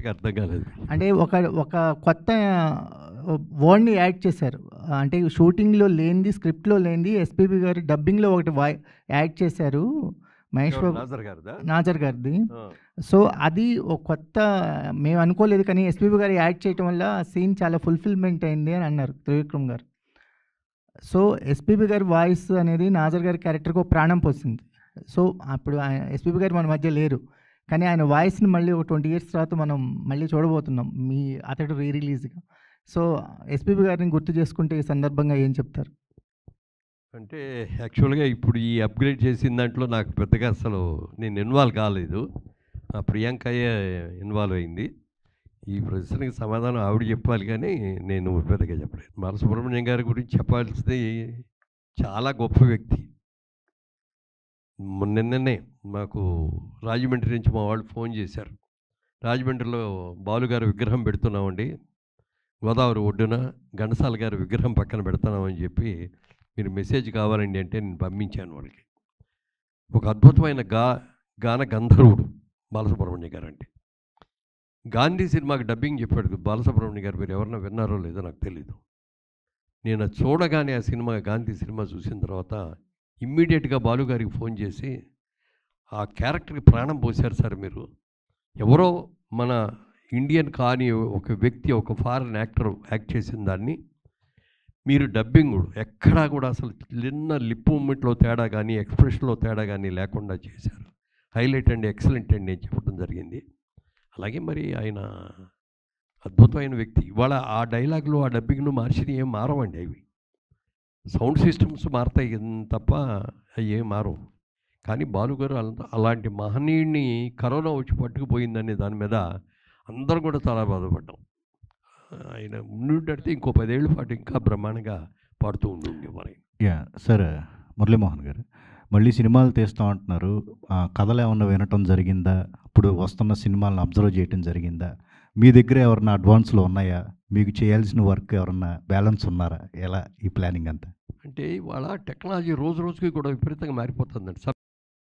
కరెక్ట్‌గా అర్థం కాలేదు. అంటే ఒక ఒక కొత్త వర్డ్‌ని యాడ్ చేశారు. అంటే షూటింగ్‌లో లేనిది, స్క్రిప్ట్‌లో లేనిది ఎస్‌పీబీ గారు డబ్బింగ్‌లో ఒకటి యాడ్ చేశారు. మహేష్ ఎవరు బాబు నాజర్ గారిదా? నాజర్ గారిది. ఆ! సో, అది ఒక కొత్త మేము అనుకోలేదు కానీ ఎస్‌పీబీ గారు యాడ్ చేయటం వల్ల సీన్ చాలా ఫుల్‌ఫిల్‌మెంట్ అయింది అని అన్నారు త్రివిక్రమ్ గారు. సో, ఎస్‌పీబీ గారి వాయిస్ అనేది నాజర్ గారి క్యారెక్టర్‌కి ఒక ప్రాణం పోసింది. సో, అప్పుడు ఎస్‌పీబీ గారు మన మధ్య లేరు. కానీ ఆయన వాయిస్‌ని మళ్ళీ ఒక 20 ఇయర్స్ తర్వాత మనం మళ్ళీ చూడబోతున్నాం. అతడు రిలీజ్‌గా. సో, ఎస్‌పీబీ గారిని గుర్తు చేసుకుంటే ఈ సందర్భంగా ఏం చెప్తారు? అంటే యాక్చువల్‌గా ఇప్పుడు ఈ అప్‌గ్రేడ్ చేసిన దాంట్లో నాకు పెద్దగా అసలు నేను ఇన్వాల్వ్ కాలేదు. ప్రియాంకయే ఇన్వాల్వ్ అయింది. ఈ ప్రశ్నకి సమాధానం ఆవిడ చెప్పాలి కానీ నేను పెద్దగా చెప్పలేను. బాలసుబ్రహ్మణ్యం గారి గురించి చెప్పాల్సింది చాలా గొప్ప వ్యక్తి. నిన్ననే మాకు రాజమండ్రి నుంచి మా వాళ్ళు ఫోన్ చేశారు. రాజమండ్రిలో బాలుగారి విగ్రహం పెడుతున్నామండి. గోదావరి ఒడ్డున ఘంటసాల గారి విగ్రహం పక్కన పెడుతున్నామని చెప్పి మీరు మెసేజ్ కావాలండి అంటే నేను పంపించాను వాళ్ళకి. ఒక అద్భుతమైన గాన గంధర్వుడు బాలసుబ్రహ్మణ్యం గారు అంటే. గాంధీ సినిమాకి డబ్బింగ్ చెప్పాడు బాలసుబ్రహ్మణ్యం గారు. మీరు ఎవరన్నా విన్నారో లేదో నాకు తెలీదు. నేను అది చూడగానే ఆ సినిమా గాంధీ సినిమా చూసిన తర్వాత ఇమ్మీడియట్గా బాలుగారికి ఫోన్ చేసి ఆ క్యారెక్టర్కి ప్రాణం పోశారు సార్ మీరు. ఎవరో మన ఇండియన్ కాని ఒక వ్యక్తి, ఒక ఫారిన్ యాక్టర్ యాక్ట్ చేసిన దాన్ని మీరు డబ్బింగ్ ఎక్కడా కూడా అసలు చిన్న లిప్ మూమెంట్లో తేడా కానీ, ఎక్స్ప్రెషన్లో తేడా కానీ లేకుండా చేశారు. హైలైట్ అండి, ఎక్సలెంట్ అండి అని చెప్పడం జరిగింది. అలాగే మరి ఆయన అద్భుతమైన వ్యక్తి. ఇవాళ ఆ డైలాగులు, ఆ డబ్బింగ్ను మార్చినవి ఏం మారవండి అవి. సౌండ్ సిస్టమ్స్ మారతాయి తప్ప అవి ఏం మారవు. కానీ బాలుగారు అలాంటి మహనీయుడిని కరోనా వచ్చి పట్టుకుపోయిందనే దాని మీద అందరం కూడా చాలా బాధపడ్డాం. ఆయన ఉండుంటే ఇంకో 10 ఏళ్ల పాటు ఇంకా బ్రహ్మాండంగా పాడుతూ ఉండుండేవారు. సార్ మురళీమోహన్ గారు, మళ్ళీ సినిమాలు తీస్తూ ఉంటున్నారు. కథలు ఏమన్నా వినటం జరిగిందా? ఇప్పుడు వస్తున్న సినిమాలను అబ్జర్వ్ చేయటం జరిగిందా? మీ దగ్గర ఎవరన్నా అడ్వాన్స్‌లో ఉన్నాయా? మీకు చేయాల్సిన వర్క్ ఎవరన్నా బ్యాలెన్స్ ఉన్నారా? ఎలా ఈ ప్లానింగ్ అంతా? అంటే ఇవాళ టెక్నాలజీ రోజు రోజుకి కూడా విపరీతంగా మారిపోతుందండి.